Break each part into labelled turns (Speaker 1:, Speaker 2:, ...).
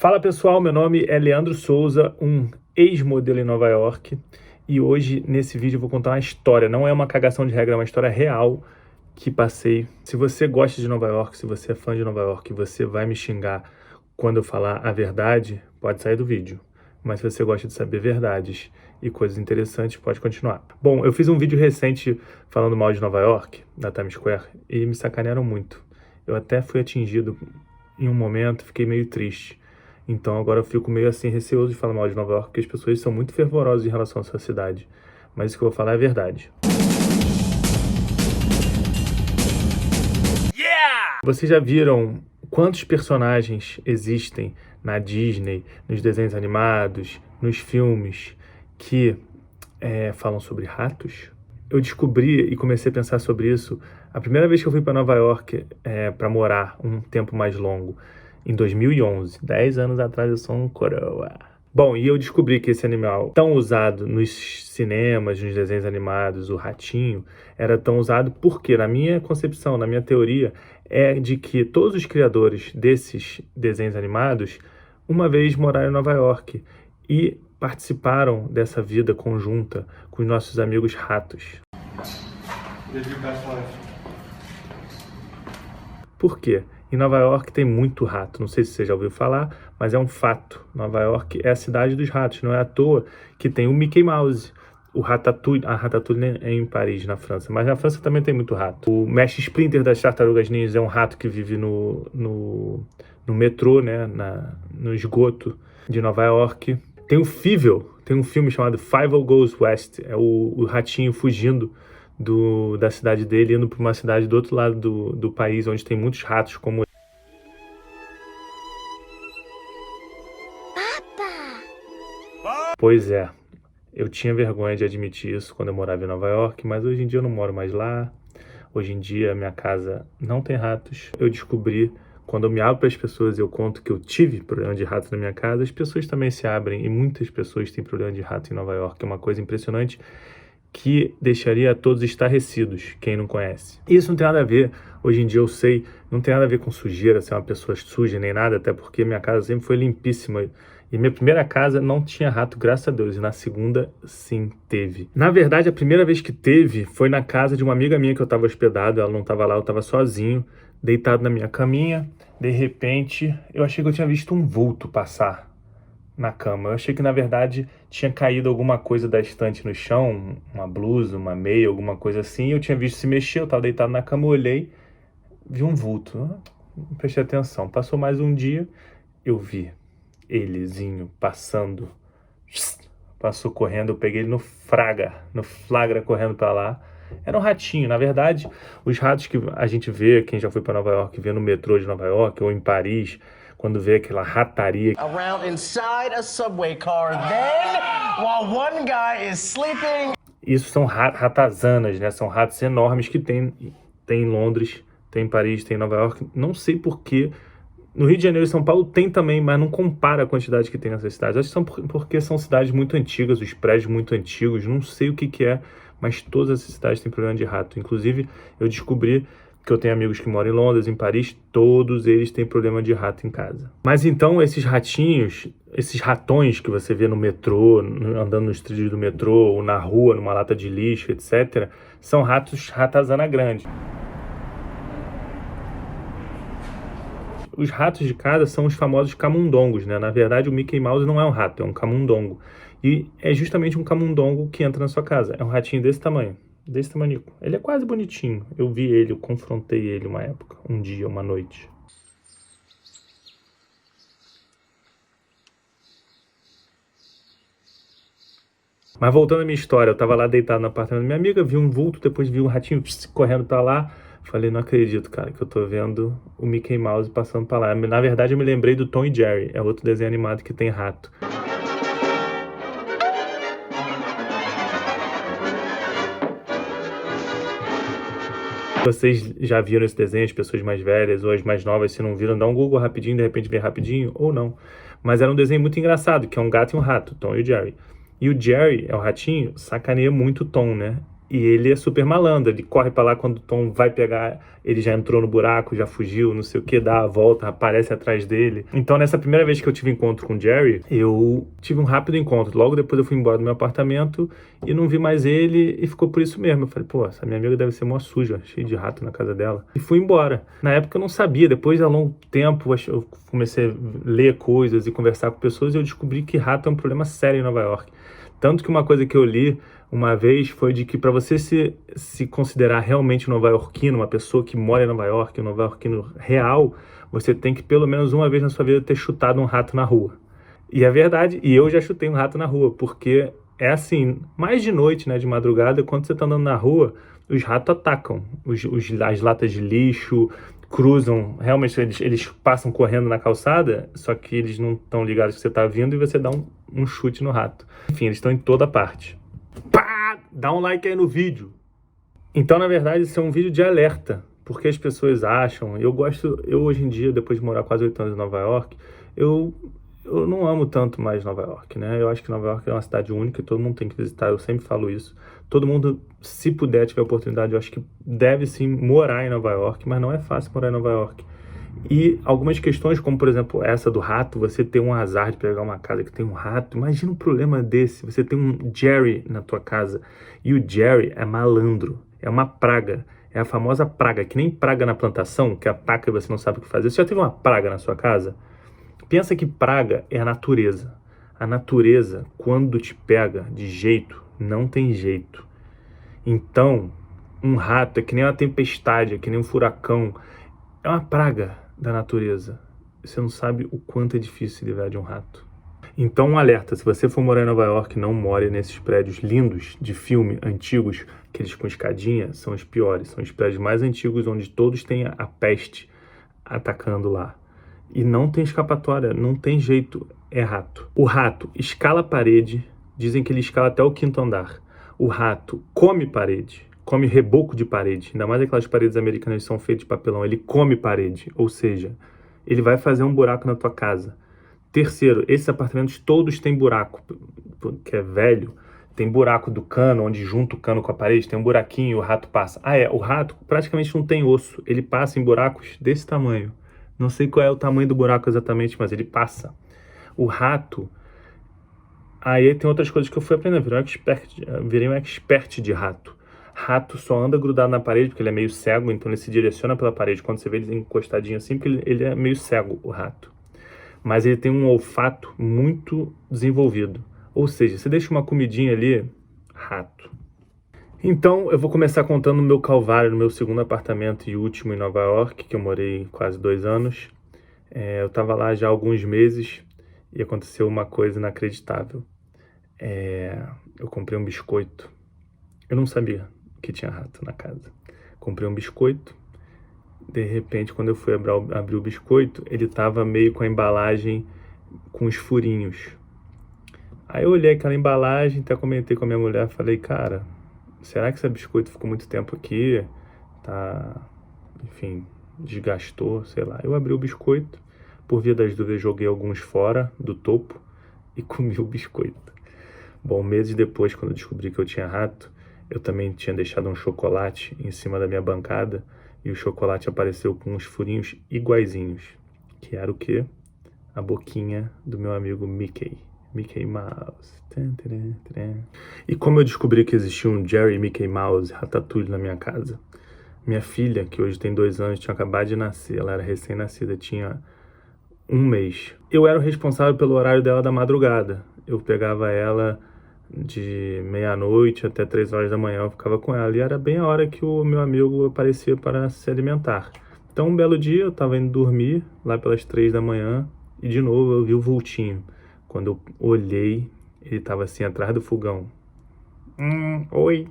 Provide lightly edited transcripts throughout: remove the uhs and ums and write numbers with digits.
Speaker 1: Fala pessoal, meu nome é Leandro Souza, um ex-modelo em Nova York, e hoje nesse vídeo eu vou contar uma história, não é uma cagação de regra, é uma história real que passei. Se você gosta de Nova York, se você é fã de Nova York, você vai me xingar quando eu falar a verdade, pode sair do vídeo. Mas se você gosta de saber verdades e coisas interessantes, pode continuar. Bom, eu fiz um vídeo recente falando mal de Nova York, da Times Square, e me sacanearam muito. Eu até fui atingido em um momento, fiquei meio triste. Então agora eu fico meio assim receoso de falar mal de Nova York, porque as pessoas são muito fervorosas em relação à sua cidade. Mas isso que eu vou falar é verdade. Yeah! Vocês já viram quantos personagens existem na Disney, nos desenhos animados, nos filmes, que falam sobre ratos? Eu descobri e comecei a pensar sobre isso a primeira vez que eu fui para Nova York para morar um tempo mais longo, em 2011. 10 anos atrás eu sou um coroa. Bom, e eu descobri que esse animal tão usado nos cinemas, nos desenhos animados, o ratinho, era tão usado porque, na minha concepção, na minha teoria, é de que todos os criadores desses desenhos animados uma vez moraram em Nova York e participaram dessa vida conjunta com os nossos amigos ratos. Por quê? Em Nova York tem muito rato, não sei se você já ouviu falar, mas é um fato. Nova York é a cidade dos ratos, não é à toa que tem o Mickey Mouse, o Ratatouille, a Ratatouille é em Paris, na França, mas na França também tem muito rato. O Mestre Splinter das Tartarugas Ninjas é um rato que vive no metrô, né, no esgoto de Nova York. Tem o Fievel, tem um filme chamado Fievel Goes West, é o ratinho fugindo da cidade dele, indo para uma cidade do outro lado do país, onde tem muitos ratos como... Pois é, eu tinha vergonha de admitir isso quando eu morava em Nova York, mas hoje em dia eu não moro mais lá. Hoje em dia minha casa não tem ratos. Eu descobri, quando eu me abro para as pessoas e eu conto que eu tive problema de rato na minha casa, as pessoas também se abrem, e muitas pessoas têm problema de rato em Nova York. É uma coisa impressionante que deixaria a todos estarrecidos, quem não conhece. Isso não tem nada a ver, hoje em dia eu sei, não tem nada a ver com sujeira, ser uma pessoa suja nem nada, até porque minha casa sempre foi limpíssima. E minha primeira casa não tinha rato, graças a Deus, e na segunda, sim, teve. Na verdade, a primeira vez que teve foi na casa de uma amiga minha que eu estava hospedado, ela não estava lá, eu estava sozinho, deitado na minha caminha. De repente, eu achei que eu tinha visto um vulto passar na cama. Eu achei que, na verdade, tinha caído alguma coisa da estante no chão, uma blusa, uma meia, alguma coisa assim. Eu tinha visto se mexer, eu estava deitado na cama, eu olhei, vi um vulto. Não prestei atenção. Passou mais um dia, eu vi elezinho passando. Passou correndo, eu peguei ele no flagra correndo para lá. Era um ratinho. Na verdade, os ratos que a gente vê, quem já foi para Nova York, vê no metrô de Nova York ou em Paris, quando vê aquela rataria.
Speaker 2: Around inside a subway car, then while one guy is sleeping.
Speaker 1: Isso são ratazanas, né? São ratos enormes que tem em Londres, tem em Paris, tem em Nova York. Não sei porquê. No Rio de Janeiro e São Paulo tem também, mas não compara a quantidade que tem nessas cidades. Acho que são porque são cidades muito antigas, os prédios muito antigos, não sei o que é, mas todas essas cidades têm problema de rato. Inclusive, eu descobri que eu tenho amigos que moram em Londres, em Paris, todos eles têm problema de rato em casa. Mas então esses ratinhos, esses ratões que você vê no metrô, andando nos trilhos do metrô, ou na rua, numa lata de lixo, etc., são ratos ratazana grande. Os ratos de casa são os famosos camundongos, né? Na verdade, o Mickey Mouse não é um rato, é um camundongo. E é justamente um camundongo que entra na sua casa. É um ratinho desse tamanho. Desse tamanico. Ele é quase bonitinho. Eu vi ele, eu confrontei ele uma época, um dia, uma noite. Mas voltando à minha história, eu tava lá deitado no apartamento da minha amiga, vi um vulto, depois vi um ratinho correndo pra lá. Falei, não acredito, cara, que eu tô vendo o Mickey Mouse passando pra lá. Na verdade, eu me lembrei do Tom e Jerry, é outro desenho animado que tem rato. Vocês já viram esse desenho, as pessoas mais velhas ou as mais novas, se não viram, dá um Google rapidinho, de repente vem rapidinho, ou não. Mas era um desenho muito engraçado, que é um gato e um rato, Tom e o Jerry. E o Jerry, é o ratinho, sacaneia muito o Tom, né? E ele é super malandro, ele corre pra lá quando o Tom vai pegar, ele já entrou no buraco, já fugiu, não sei o que, dá a volta, aparece atrás dele. Então nessa primeira vez que eu tive encontro com o Jerry, eu tive um rápido encontro. Logo depois eu fui embora do meu apartamento e não vi mais ele e ficou por isso mesmo. Eu falei, pô, essa minha amiga deve ser mó suja, cheia de rato na casa dela. E fui embora. Na época eu não sabia, depois de longo tempo eu comecei a ler coisas e conversar com pessoas e eu descobri que rato é um problema sério em Nova York. Tanto que uma coisa que eu li uma vez foi de que para você se considerar realmente nova-iorquino, uma pessoa que mora em Nova York, um nova-iorquino real, você tem que pelo menos uma vez na sua vida ter chutado um rato na rua. E é verdade, e eu já chutei um rato na rua, porque é assim, mais de noite, né, de madrugada, quando você tá andando na rua, os ratos atacam, as latas de lixo, cruzam, realmente eles passam correndo na calçada, só que eles não estão ligados que você tá vindo e você dá um chute no rato. Enfim, eles estão em toda parte. Pá! Dá um like aí no vídeo. Então, na verdade, isso é um vídeo de alerta, porque as pessoas acham, eu hoje em dia, depois de morar quase 8 anos em Nova York, eu não amo tanto mais Nova York, né? Eu acho que Nova York é uma cidade única e todo mundo tem que visitar, eu sempre falo isso. Todo mundo, se puder, tiver oportunidade, eu acho que deve sim morar em Nova York, mas não é fácil morar em Nova York. E algumas questões, como por exemplo essa do rato, você ter um azar de pegar uma casa que tem um rato, imagina um problema desse, você tem um Jerry na tua casa, e o Jerry é malandro, é uma praga, é a famosa praga, que nem praga na plantação, que ataca e você não sabe o que fazer. Você já teve uma praga na sua casa? Pensa que praga é a natureza. A natureza, quando te pega de jeito, não tem jeito. Então, um rato é que nem uma tempestade, é que nem um furacão, é uma praga da natureza. Você não sabe o quanto é difícil se livrar de um rato. Então, um alerta, se você for morar em Nova York, não more nesses prédios lindos de filme, antigos, aqueles com escadinha, são os piores. São os prédios mais antigos, onde todos têm a peste atacando lá. E não tem escapatória, não tem jeito, é rato. O rato escala a parede, dizem que ele escala até o 5º andar. O rato come parede, come reboco de parede, ainda mais aquelas paredes americanas que são feitas de papelão, ele come parede, ou seja, ele vai fazer um buraco na tua casa. Terceiro, esses apartamentos todos têm buraco, que é velho, tem buraco do cano, onde junta o cano com a parede, tem um buraquinho e o rato passa. O rato praticamente não tem osso, ele passa em buracos desse tamanho. Não sei qual é o tamanho do buraco exatamente, mas ele passa. O rato... Aí tem outras coisas que eu fui aprendendo, virei um expert de rato. Rato só anda grudado na parede, porque ele é meio cego, então ele se direciona pela parede. Quando você vê ele encostadinho assim, porque ele é meio cego, o rato. Mas ele tem um olfato muito desenvolvido. Ou seja, você deixa uma comidinha ali, rato. Então, eu vou começar contando o meu calvário no meu segundo apartamento e último em Nova York, que eu morei quase 2 anos. Eu estava lá já há alguns meses e aconteceu uma coisa inacreditável. Eu comprei um biscoito. Eu não sabia que tinha rato na casa. Comprei um biscoito. De repente, quando eu fui abrir o biscoito, ele estava meio com a embalagem com os furinhos. Aí eu olhei aquela embalagem, até comentei com a minha mulher, falei, cara, será que esse biscoito ficou muito tempo aqui? Enfim, desgastou, sei lá. Eu abri o biscoito, por via das dúvidas joguei alguns fora do topo e comi o biscoito. Bom, meses depois, quando eu descobri que eu tinha rato, eu também tinha deixado um chocolate em cima da minha bancada e o chocolate apareceu com uns furinhos iguaizinhos, que era o quê? A boquinha do meu amigo Mickey Mouse. E como eu descobri que existia um Jerry Mickey Mouse Ratatouille na minha casa? Minha filha, que hoje tem 2 anos, tinha acabado de nascer, ela era recém-nascida, tinha 1 mês. Eu era o responsável pelo horário dela da madrugada. Eu pegava ela de meia-noite até 3 horas da manhã, eu ficava com ela. E era bem a hora que o meu amigo aparecia para se alimentar. Então, um belo dia, eu estava indo dormir, lá pelas 3 da manhã, e de novo eu vi o vultinho. Quando eu olhei, ele estava assim, atrás do fogão. Oi!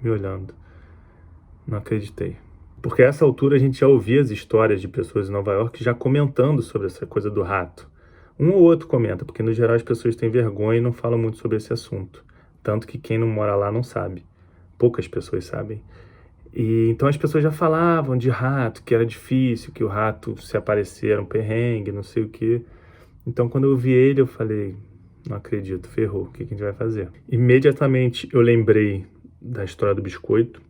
Speaker 1: Me olhando. Não acreditei. Porque a essa altura a gente já ouvia as histórias de pessoas em Nova York já comentando sobre essa coisa do rato. Um ou outro comenta, porque no geral as pessoas têm vergonha e não falam muito sobre esse assunto. Tanto que quem não mora lá não sabe. Poucas pessoas sabem. E então as pessoas já falavam de rato, que era difícil, que o rato se aparecer era um perrengue, não sei o quê. Então quando eu vi ele, eu falei, não acredito, ferrou, o que a gente vai fazer? Imediatamente eu lembrei da história do biscoito.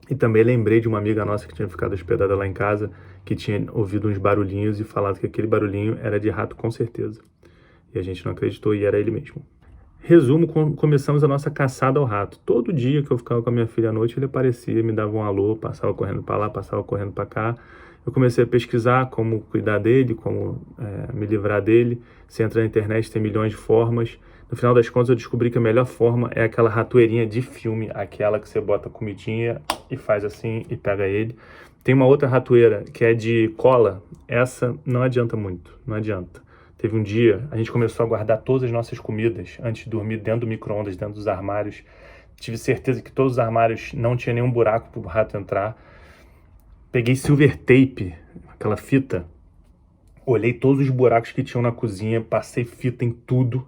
Speaker 1: E também lembrei de uma amiga nossa que tinha ficado hospedada lá em casa, que tinha ouvido uns barulhinhos e falado que aquele barulhinho era de rato com certeza. E a gente não acreditou e era ele mesmo. Resumo, começamos a nossa caçada ao rato. Todo dia que eu ficava com a minha filha à noite, ele aparecia, me dava um alô, passava correndo para lá, passava correndo para cá. Eu comecei a pesquisar como cuidar dele, como me livrar dele. Você entra na internet, tem milhões de formas. No final das contas, eu descobri que a melhor forma é aquela ratoeirinha de filme, aquela que você bota comidinha e faz assim e pega ele. Tem uma outra ratoeira que é de cola. Essa não adianta muito, não adianta. Teve um dia, a gente começou a guardar todas as nossas comidas antes de dormir dentro do micro-ondas, dentro dos armários. Tive certeza que todos os armários não tinha nenhum buraco para o rato entrar. Peguei silver tape, aquela fita, olhei todos os buracos que tinham na cozinha, passei fita em tudo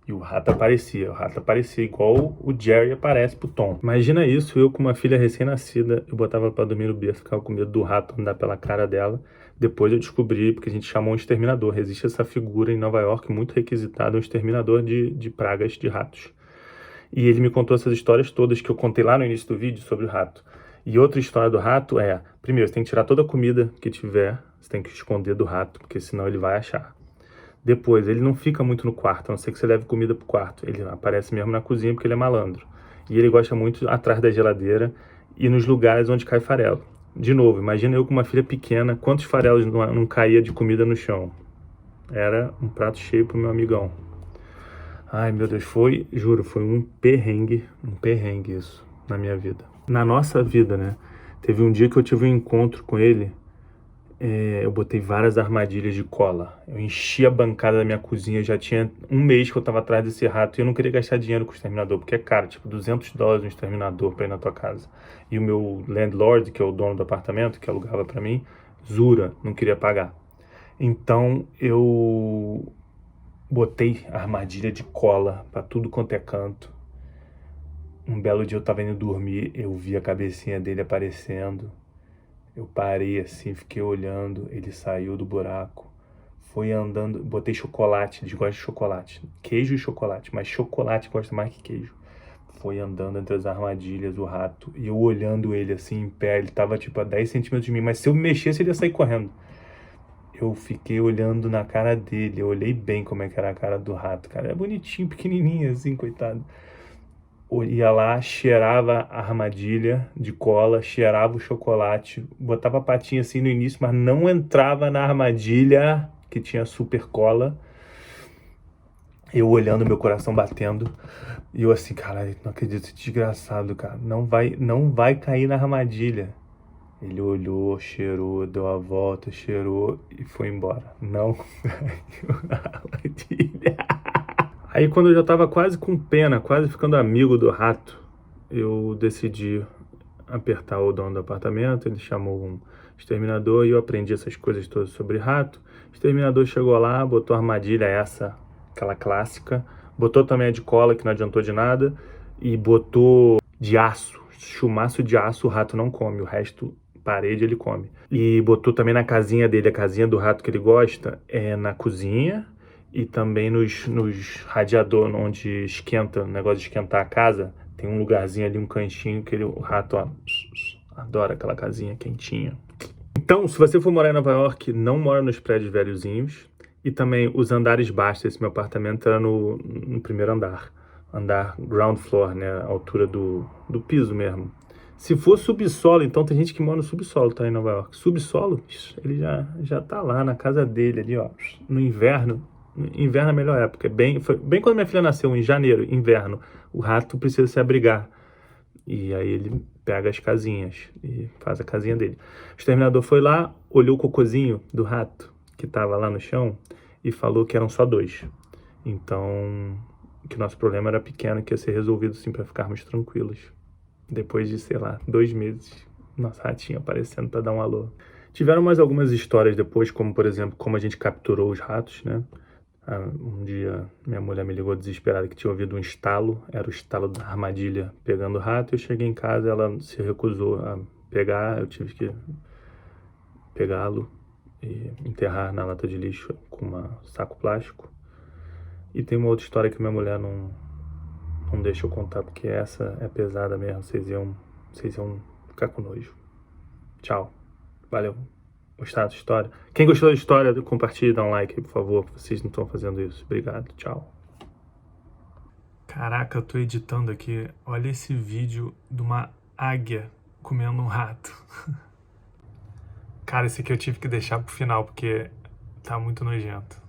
Speaker 1: e o rato aparecia. O rato aparecia igual o Jerry aparece pro Tom. Imagina isso, eu com uma filha recém-nascida, eu botava pra dormir no berço, ficava com medo do rato andar pela cara dela. Depois eu descobri, porque a gente chamou um exterminador. Existe essa figura em Nova York, muito requisitada, um exterminador de pragas de ratos. E ele me contou essas histórias todas que eu contei lá no início do vídeo sobre o rato. E outra história do rato é, primeiro, você tem que tirar toda a comida que tiver, você tem que esconder do rato, porque senão ele vai achar. Depois, ele não fica muito no quarto, a não ser que você leve comida pro quarto. Ele aparece mesmo na cozinha porque ele é malandro. E ele gosta muito atrás da geladeira e nos lugares onde cai farelo. De novo, imagina eu com uma filha pequena, quantos farelos não caía de comida no chão? Era um prato cheio pro meu amigão. Ai, meu Deus, juro, foi um perrengue isso na minha vida. Na nossa vida, né? Teve um dia que eu tive um encontro com ele, eu botei várias armadilhas de cola. Eu enchi a bancada da minha cozinha, já tinha um mês que eu tava atrás desse rato e eu não queria gastar dinheiro com o exterminador, porque é caro, tipo $200 um exterminador pra ir na tua casa. E o meu landlord, que é o dono do apartamento, que alugava pra mim, Zura, não queria pagar. Então eu botei armadilha de cola pra tudo quanto é canto. Um belo dia eu tava indo dormir, eu vi a cabecinha dele aparecendo. Eu parei assim, fiquei olhando, ele saiu do buraco, foi andando, botei chocolate, eles gostam de chocolate, queijo e chocolate, mas chocolate gosta mais que queijo. Foi andando entre as armadilhas, o rato, e eu olhando ele assim em pé, ele tava tipo a 10 centímetros de mim, mas se eu mexesse ele ia sair correndo. Eu fiquei olhando na cara dele, eu olhei bem como é que era a cara do rato, cara, é bonitinho, pequenininho assim, coitado. Ia lá, cheirava a armadilha de cola, cheirava o chocolate, botava a patinha assim no início, mas não entrava na armadilha que tinha super cola. Eu olhando, meu coração batendo, e eu assim, cara, não acredito, esse desgraçado, cara, não vai cair na armadilha. Ele olhou, cheirou, deu a volta, cheirou e foi embora. Não caiu na armadilha. Aí quando eu já tava quase com pena, quase ficando amigo do rato, eu decidi apertar o dono do apartamento, ele chamou um exterminador e eu aprendi essas coisas todas sobre rato. O exterminador chegou lá, botou a armadilha aquela clássica, botou também a de cola, que não adiantou de nada, e botou de aço, chumaço de aço, o rato não come, o resto, parede, ele come. E botou também na casinha dele, a casinha do rato que ele gosta, é na cozinha, e também nos radiador, onde esquenta, o negócio de esquentar a casa, tem um lugarzinho ali, um canchinho, que o rato, ó, adora aquela casinha quentinha. Então, se você for morar em Nova York, não mora nos prédios velhozinhos, e também os andares baixos. Esse meu apartamento era no primeiro andar ground floor, né, a altura do piso mesmo. Se for subsolo, então tem gente que mora no subsolo, tá, em Nova York. Subsolo, ele já tá lá na casa dele ali, ó, no inverno. Inverno é a melhor época, foi bem quando minha filha nasceu, em janeiro, inverno, o rato precisa se abrigar, e aí ele pega as casinhas e faz a casinha dele. O exterminador foi lá, olhou o cocôzinho do rato, que tava lá no chão, e falou que eram só 2, então, que o nosso problema era pequeno, que ia ser resolvido sim, para ficarmos tranquilos. Depois de, sei lá, 2 meses, nosso ratinho aparecendo para dar um alô. Tiveram mais algumas histórias depois, como por exemplo, como a gente capturou os ratos, né? Um dia minha mulher me ligou desesperada que tinha ouvido um estalo, era o estalo da armadilha pegando o rato. Eu cheguei em casa, ela se recusou a pegar, eu tive que pegá-lo e enterrar na lata de lixo com um saco plástico. E tem uma outra história que minha mulher não Não deixa eu contar, porque essa é pesada mesmo. Vocês iam ficar com nojo. Tchau. Valeu. Gostaram da história? Quem gostou da história, compartilhe, dá um like aí, por favor. Vocês não estão fazendo isso. Obrigado. Tchau. Caraca, eu tô editando aqui. Olha esse vídeo de uma águia comendo um rato. Cara, esse aqui eu tive que deixar pro final, porque tá muito nojento.